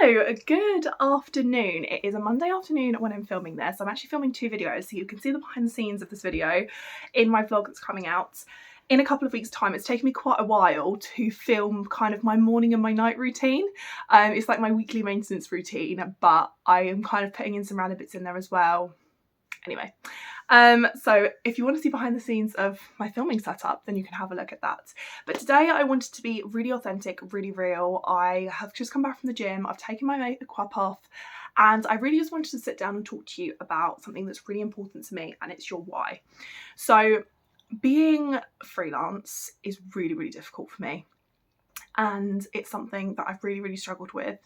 Good afternoon. It is a Monday afternoon when I'm filming this. I'm actually filming two videos, so you can see the behind the scenes of this video in my vlog that's coming out in a couple of weeks' time. It's taken me quite a while to film kind of my morning and my night routine. It's like my weekly maintenance routine, but I am kind of putting in some random bits in there as well. Anyway, so if you want to see behind the scenes of my filming setup, then you can have a look at that. But today I wanted to be really authentic, really real. I have just come back from the gym, I've taken my makeup off, and I really just wanted to sit down and talk to you about something that's really important to me, and it's your why. So being freelance is really, really difficult for me, and it's something that I've really, really struggled with.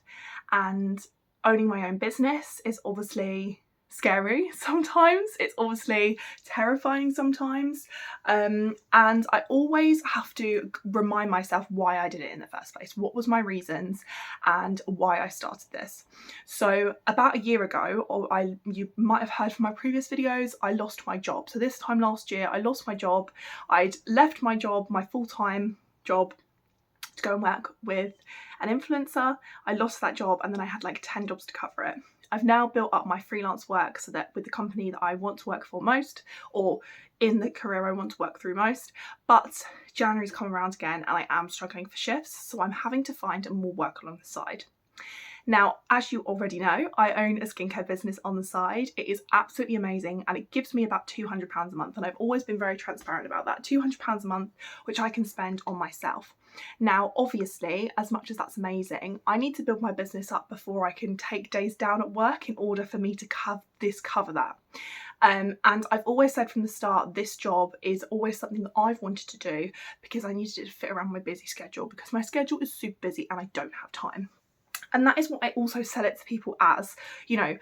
And owning my own business is obviously scary sometimes, it's obviously terrifying sometimes, and I always have to remind myself why I did it in the first place, what was my reasons and why I started this. So about a year ago, or you might have heard from my previous videos, I lost my job. So this time last year I lost my job. I'd left my job, my full-time job, to go and work with an influencer. I lost that job and then I had like 10 jobs to cover it. I've now built up my freelance work so that with the company that I want to work for most, or in the career I want to work through most, but January's come around again and I am struggling for shifts, so I'm having to find more work along the side. Now, as you already know, I own a skincare business on the side. It is absolutely amazing and it gives me about £200 a month, and I've always been very transparent about that. £200 a month, which I can spend on myself. Now, obviously, as much as that's amazing, I need to build my business up before I can take days down at work in order for me to cover that. And I've always said from the start, this job is always something that I've wanted to do because I needed it to fit around my busy schedule, because my schedule is super busy and I don't have time. And that is what I also sell it to people as, you know,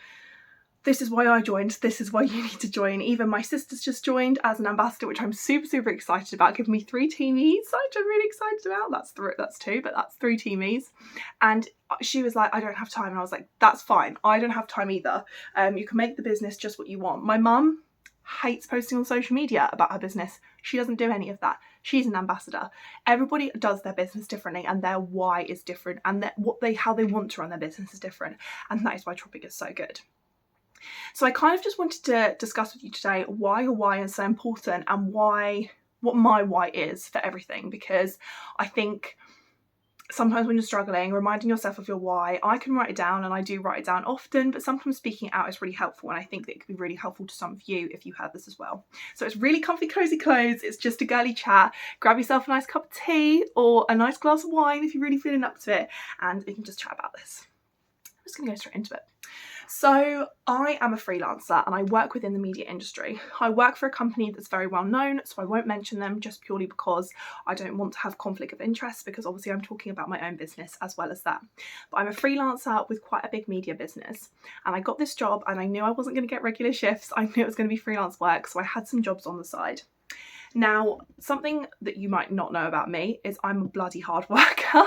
this is why I joined, this is why you need to join. Even my sister's just joined as an ambassador, which I'm super, super excited about, giving me 3 teamies, which I'm really excited about. That's 2, but that's 3 teamies. And she was like, I don't have time. And I was like, that's fine. I don't have time either. You can make the business just what you want. My mum hates posting on social media about her business. She doesn't do any of that. She's an ambassador. Everybody does their business differently and their why is different, and how they want to run their business is different, and that is why Tropic is so good. So I kind of just wanted to discuss with you today why your why is so important and what my why is for everything, because I think sometimes when you're struggling, reminding yourself of your why, I can write it down and I do write it down often, but sometimes speaking it out is really helpful, and I think that it could be really helpful to some of you if you heard this as well. So it's really comfy, cozy clothes, it's just a girly chat. Grab yourself a nice cup of tea or a nice glass of wine if you're really feeling up to it, and we can just chat about this. I'm just gonna go straight into it. So I am a freelancer and I work within the media industry. I work for a company that's very well known, so I won't mention them just purely because I don't want to have conflict of interest, because obviously I'm talking about my own business as well as that. But I'm a freelancer with quite a big media business, and I got this job and I knew I wasn't going to get regular shifts. I knew it was going to be freelance work, so I had some jobs on the side. Now, something that you might not know about me is I'm a bloody hard worker,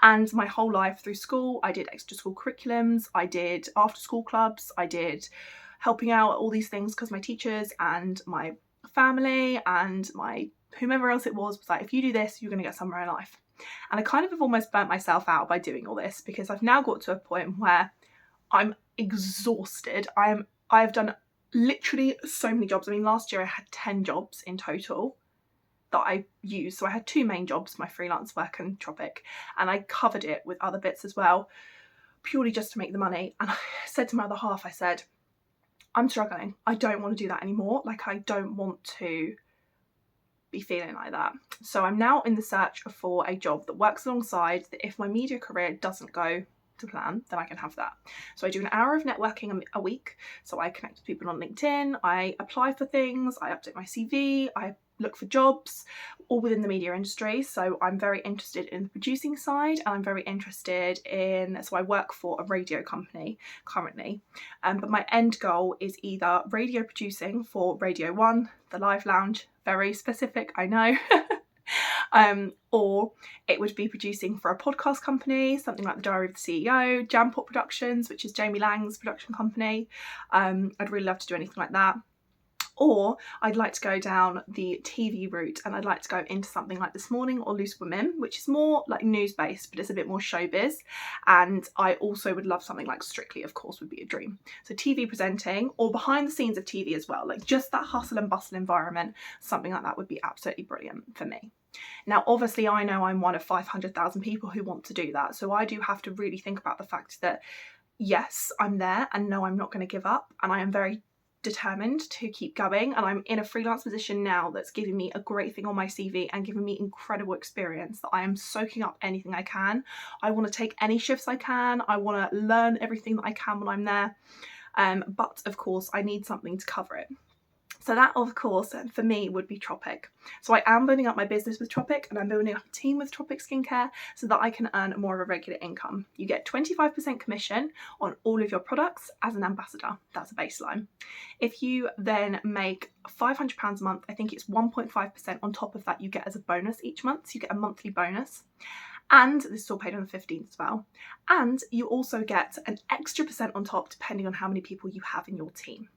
and my whole life through school I did extra school curriculums, I did after school clubs, I did helping out all these things because my teachers and my family and my whomever else it was like, if you do this, you're going to get somewhere in life. And I kind of have almost burnt myself out by doing all this, because I've now got to a point where I'm exhausted. I've done literally so many jobs. I mean, last year I had 10 jobs in total that I used. So I had 2 main jobs, my freelance work and Tropic, and I covered it with other bits as well, purely just to make the money. And I said to my other half, I said, I'm struggling. I don't want to do that anymore. Like, I don't want to be feeling like that. So I'm now in the search for a job that works alongside, that if my media career doesn't go to plan, then I can have that. So I do an hour of networking a week. So I connect with people on LinkedIn, I apply for things, I update my CV, I look for jobs, all within the media industry. So I'm very interested in the producing side, and I'm very interested in, so I work for a radio company currently, but my end goal is either radio producing for Radio 1, the Live Lounge, very specific, I know, or it would be producing for a podcast company, something like the Diary of the CEO, Jampot Productions, which is Jamie Lang's production company. I'd really love to do anything like that. Or I'd like to go down the TV route and I'd like to go into something like This Morning or Loose Women, which is more like news based, but it's a bit more showbiz. And I also would love something like Strictly, of course, would be a dream. So TV presenting or behind the scenes of TV as well, like just that hustle and bustle environment, something like that would be absolutely brilliant for me. Now, obviously, I know I'm one of 500,000 people who want to do that. So I do have to really think about the fact that, yes, I'm there and no, I'm not going to give up. And I am very determined to keep going, and I'm in a freelance position now that's giving me a great thing on my CV and giving me incredible experience that I am soaking up anything I can. I want to take any shifts I can. I want to learn everything that I can when I'm there. But of course I need something to cover it. So that, of course, for me would be Tropic. So I am building up my business with Tropic, and I'm building up a team with Tropic Skincare so that I can earn more of a regular income. You get 25% commission on all of your products as an ambassador. That's a baseline. If you then make £500 a month, I think it's 1.5% on top of that you get as a bonus each month. So you get a monthly bonus. And this is all paid on the 15th as well. And you also get an extra percent on top depending on how many people you have in your team.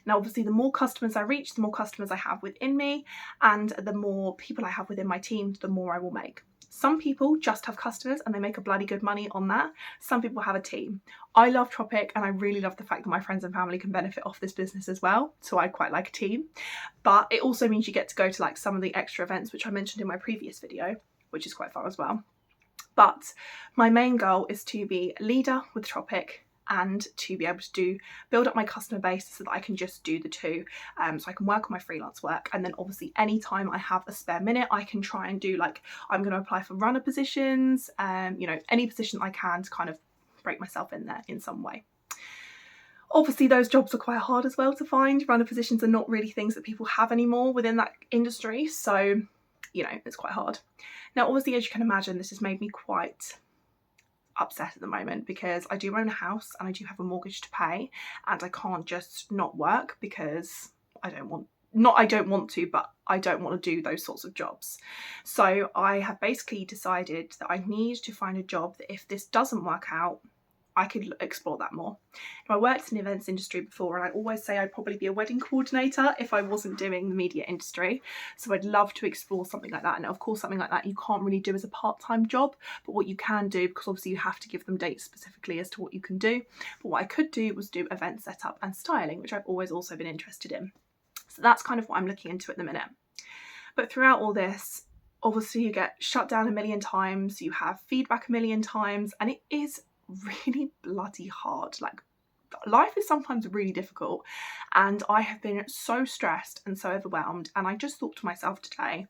Now, obviously, the more customers I reach, the more customers I have within me, and the more people I have within my team, the more I will make. Some people just have customers and they make a bloody good money on that. Some people have a team. I love Tropic and I really love the fact that my friends and family can benefit off this business as well. So I quite like a team. But it also means you get to go to like some of the extra events, which I mentioned in my previous video, which is quite fun as well. But my main goal is to be a leader with Tropic and to be able to build up my customer base so that I can just do the two, so I can work on my freelance work, and then obviously anytime I have a spare minute I can try and do, like, I'm going to apply for runner positions, you know, any position I can to kind of break myself in there in some way. Obviously those jobs are quite hard as well to find. Runner positions are not really things that people have anymore within that industry, so you know, it's quite hard. Now obviously, as you can imagine, this has made me quite upset at the moment because I do own a house and I do have a mortgage to pay, and I can't just not work because I don't want to, but I don't want to do those sorts of jobs. So I have basically decided that I need to find a job that if this doesn't work out, I could explore that more. Now, I worked in the events industry before, and I always say I'd probably be a wedding coordinator if I wasn't doing the media industry. So I'd love to explore something like that. And of course, something like that you can't really do as a part-time job, but what you can do, because obviously you have to give them dates specifically as to what you can do. But what I could do was do event setup and styling, which I've always also been interested in. So that's kind of what I'm looking into at the minute. But throughout all this, obviously you get shut down a million times, you have feedback a million times, and it is really bloody hard. Like, life is sometimes really difficult, and I have been so stressed and so overwhelmed, and I just thought to myself today,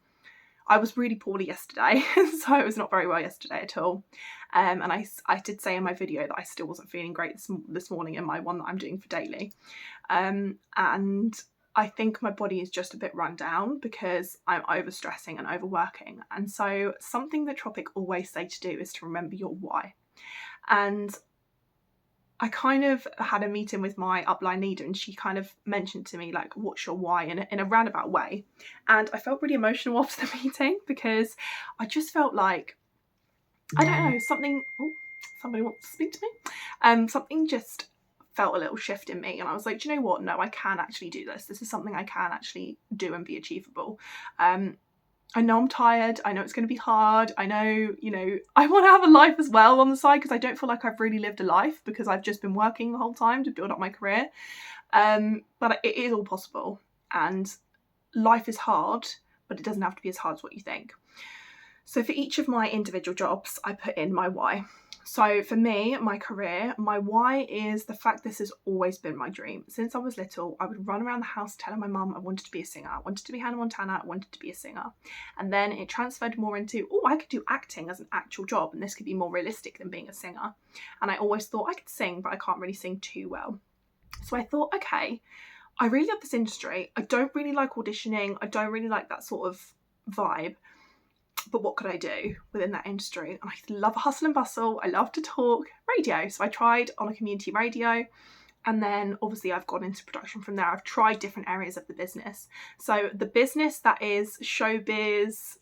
I was really poorly yesterday, so I was not very well yesterday at all, and I did say in my video that I still wasn't feeling great this morning in my one that I'm doing for daily, and I think my body is just a bit run down because I'm overstressing and overworking. And so something that Tropic always say to do is to remember your why. And I kind of had a meeting with my upline leader, and she kind of mentioned to me, like, what's your why, in a roundabout way. And I felt really emotional after the meeting because I just felt like, I don't know, something, oh, somebody wants to speak to me. Something just felt a little shift in me, and I was like, do you know what? No, I can actually do this. This is something I can actually do and be achievable. I know I'm tired, I know it's going to be hard, I know, you know, I want to have a life as well on the side because I don't feel like I've really lived a life because I've just been working the whole time to build up my career. But it is all possible, and life is hard, but it doesn't have to be as hard as what you think. So for each of my individual jobs, I put in my why. So for me, my career, my why is the fact this has always been my dream. Since I was little, I would run around the house telling my mum I wanted to be a singer. I wanted to be Hannah Montana, I wanted to be a singer. And then it transferred more into, oh, I could do acting as an actual job, and this could be more realistic than being a singer. And I always thought I could sing, but I can't really sing too well. So I thought, okay, I really love this industry. I don't really like auditioning. I don't really like that sort of vibe. But what could I do within that industry? I love a hustle and bustle. I love to talk. Radio. So I tried on a community radio, and then obviously I've gone into production from there. I've tried different areas of the business. So the business that is showbiz,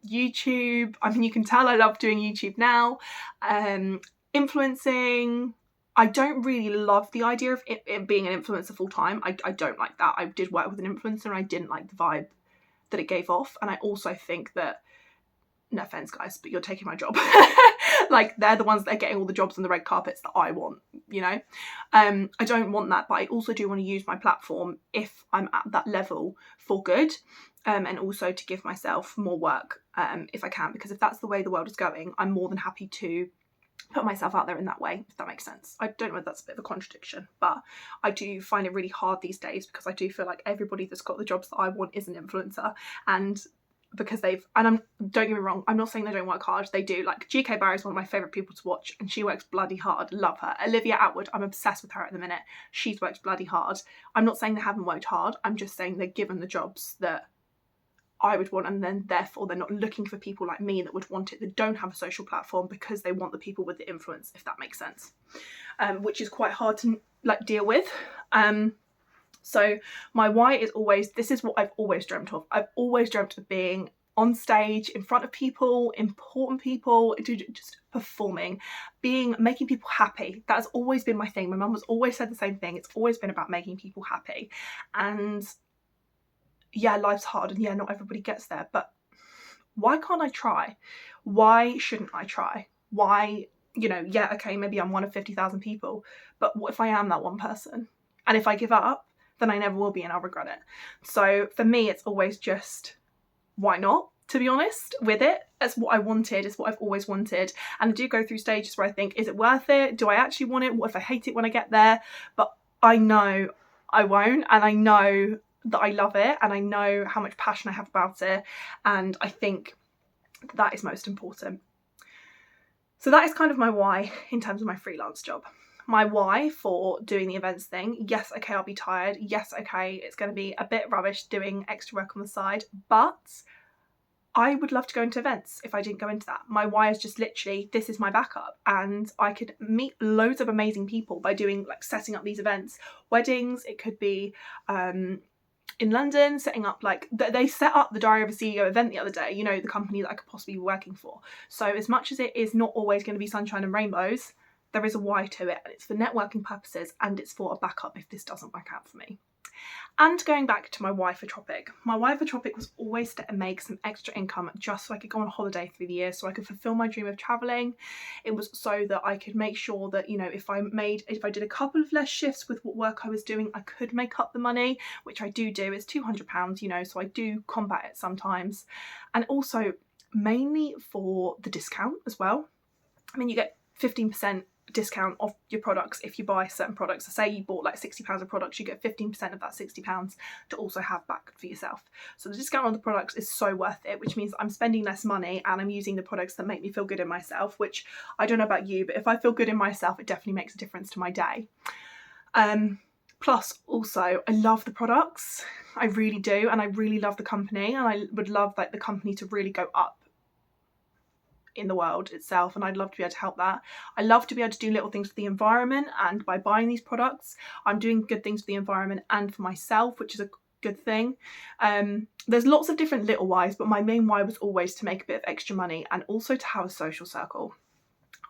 YouTube. I mean, you can tell I love doing YouTube now. Influencing, I don't really love the idea of it being an influencer full time. I don't like that. I did work with an influencer and I didn't like the vibe that it gave off. And I also think that, no offense guys, but you're taking my job. Like, they're the ones that are getting all the jobs on the red carpets that I want, you know. I don't want that, but I also do want to use my platform if I'm at that level for good, and also to give myself more work if I can, because if that's the way the world is going, I'm more than happy to put myself out there in that way, if that makes sense. I don't know if that's a bit of a contradiction, but I do find it really hard these days because I do feel like everybody that's got the jobs that I want is an influencer, and because don't get me wrong, I'm not saying they don't work hard, they do. Like, GK Barry is one of my favourite people to watch and she works bloody hard, love her. Olivia Atwood, I'm obsessed with her at the minute, she's worked bloody hard. I'm not saying they haven't worked hard, I'm just saying they're given the jobs that I would want, and then therefore they're not looking for people like me that would want it, that don't have a social platform, because they want the people with the influence, if that makes sense, which is quite hard to like deal with. So my why is always, this is what I've always dreamt of. I've always dreamt of being on stage in front of people, important people, just performing, making people happy. That's always been my thing. My mum has always said the same thing. It's always been about making people happy. And yeah, life's hard and yeah, not everybody gets there, but why can't I try? Why shouldn't I try? Why, you know, yeah, okay, maybe I'm one of 50,000 people, but what if I am that one person? And if I give up, then I never will be and I'll regret it. So for me, it's always just, why not? To be honest with it, it's what I wanted, it's what I've always wanted. And I do go through stages where I think, is it worth it? Do I actually want it? What if I hate it when I get there? But I know I won't, and I know that I love it, and I know how much passion I have about it, and I think that is most important. So that is kind of my why in terms of my freelance job. My why for doing the events thing, yes, okay, I'll be tired. Yes, okay, it's going to be a bit rubbish doing extra work on the side, but I would love to go into events if I didn't go into that. My why is just literally, this is my backup, and I could meet loads of amazing people by doing, like, setting up these events. Weddings, it could be in London, setting up, like, they set up the Diary of a CEO event the other day, you know, the company that I could possibly be working for. So as much as it is not always going to be sunshine and rainbows, there is a why to it, and it's for networking purposes, and it's for a backup if this doesn't work out for me. And going back to my why for Tropic, my why for Tropic was always to make some extra income just so I could go on holiday through the year, so I could fulfill my dream of traveling. It was so that I could make sure that, you know, if I did a couple of less shifts with what work I was doing, I could make up the money, which I do. It's £200, you know, so I do combat it sometimes. And also mainly for the discount as well. I mean, you get 15% discount off your products if you buy certain products. So say you bought like £60 of products, you get 15% of that £60 to also have back for yourself. So the discount on the products is so worth it, which means I'm spending less money and I'm using the products that make me feel good in myself, which I don't know about you, but if I feel good in myself, it definitely makes a difference to my day. Plus also, I love the products, I really do, and I really love the company, and I would love like the company to really go up in the world itself, and I'd love to be able to help that. I love to be able to do little things for the environment, and by buying these products I'm doing good things for the environment and for myself, which is a good thing. There's lots of different little whys, but my main why was always to make a bit of extra money and also to have a social circle.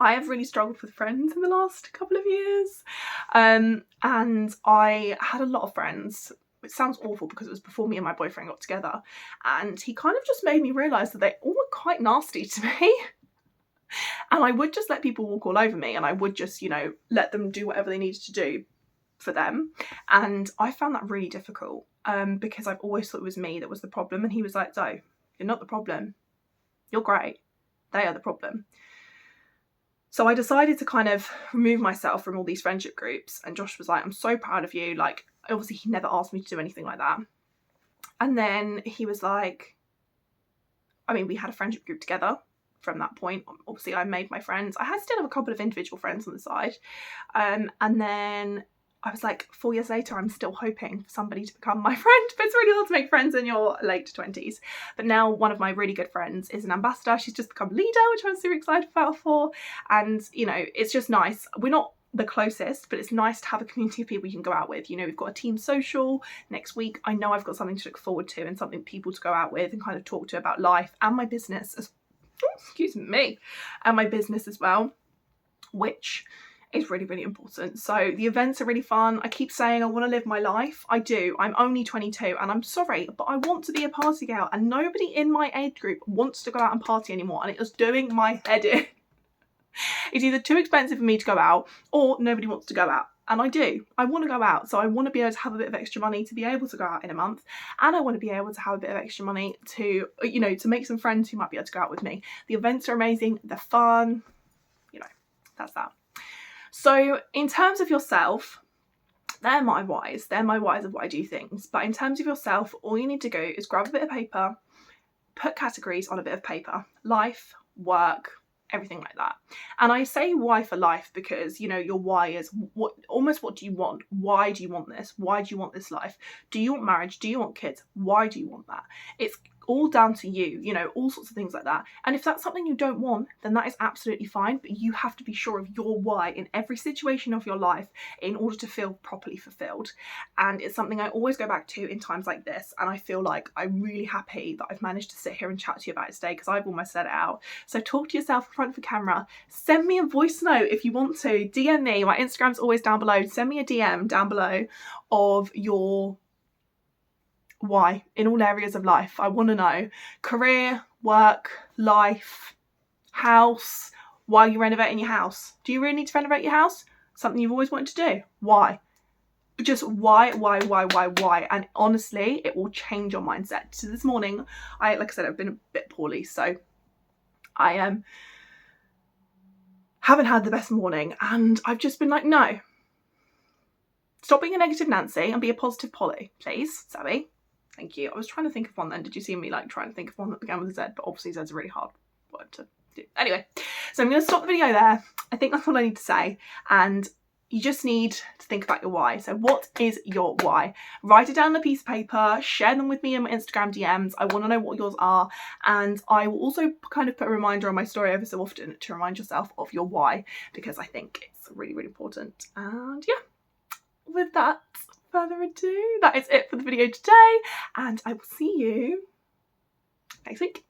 I have really struggled with friends in the last couple of years, and I had a lot of friends. It sounds awful because it was before me and my boyfriend got together, and he kind of just made me realise that they all were quite nasty to me. And I would just let people walk all over me, and I would just, you know, let them do whatever they needed to do for them. And I found that really difficult because I've always thought it was me that was the problem. And he was like, "Zoe, you're not the problem. You're great. They are the problem." So I decided to kind of remove myself from all these friendship groups, and Josh was like, "I'm so proud of you." Like, obviously he never asked me to do anything like that. And then he was like, I mean, we had a friendship group together from that point. Obviously I made my friends. I still have a couple of individual friends on the side. And then I was like, 4 years later, I'm still hoping for somebody to become my friend. But it's really hard to make friends in your late 20s. But now one of my really good friends is an ambassador. She's just become leader, which I'm super excited about for. And, you know, it's just nice. We're not the closest, but it's nice to have a community of people you can go out with. You know, we've got a team social next week. I know I've got something to look forward to and something people to go out with and kind of talk to about life and my business as and my business as well, which is really, really important. So the events are really fun. I keep saying I want to live my life. I do. I'm only 22 and I'm sorry, but I want to be a party girl, and nobody in my age group wants to go out and party anymore, and it was doing my head in. It's either too expensive for me to go out or nobody wants to go out. And I do. I want to go out. So I want to be able to have a bit of extra money to be able to go out in a month. And I want to be able to have a bit of extra money to, you know, to make some friends who might be able to go out with me. The events are amazing. They're fun. You know, that's that. So in terms of yourself, they're my whys. They're my whys of why I do things. But in terms of yourself, all you need to go is grab a bit of paper, put categories on a bit of paper. Life, work, everything like that. And I say why for life because, you know, your why is what do you want? Why do you want this? Why do you want this life? Do you want marriage? Do you want kids? Why do you want that? It's all down to you, you know, all sorts of things like that. And if that's something you don't want, then that is absolutely fine, but you have to be sure of your why in every situation of your life in order to feel properly fulfilled. And it's something I always go back to in times like this, and I feel like I'm really happy that I've managed to sit here and chat to you about it today because I've almost said it out. So talk to yourself in front of the camera, send me a voice note if you want to, DM me, my Instagram's always down below, send me a DM down below of your why in all areas of life. I want to know. Career, work, life, house, why you're renovating your house. Do you really need to renovate your house? Something you've always wanted to do. Why? Just why? And honestly, it will change your mindset. So this morning, like I said, I've been a bit poorly, so I haven't had the best morning, and I've just been like, no. Stop being a negative Nancy and be a positive Polly, please, Zoe. Thank you. I was trying to think of one then. Did you see me like trying to think of one that began with a Z? But obviously Z's a really hard word to do. Anyway, so I'm going to stop the video there. I think that's all I need to say. And you just need to think about your why. So what is your why? Write it down on a piece of paper, share them with me in my Instagram DMs. I want to know what yours are. And I will also kind of put a reminder on my story every so often to remind yourself of your why, because I think it's really, really important. And yeah, without further ado, that is it for the video today, and I will see you next week.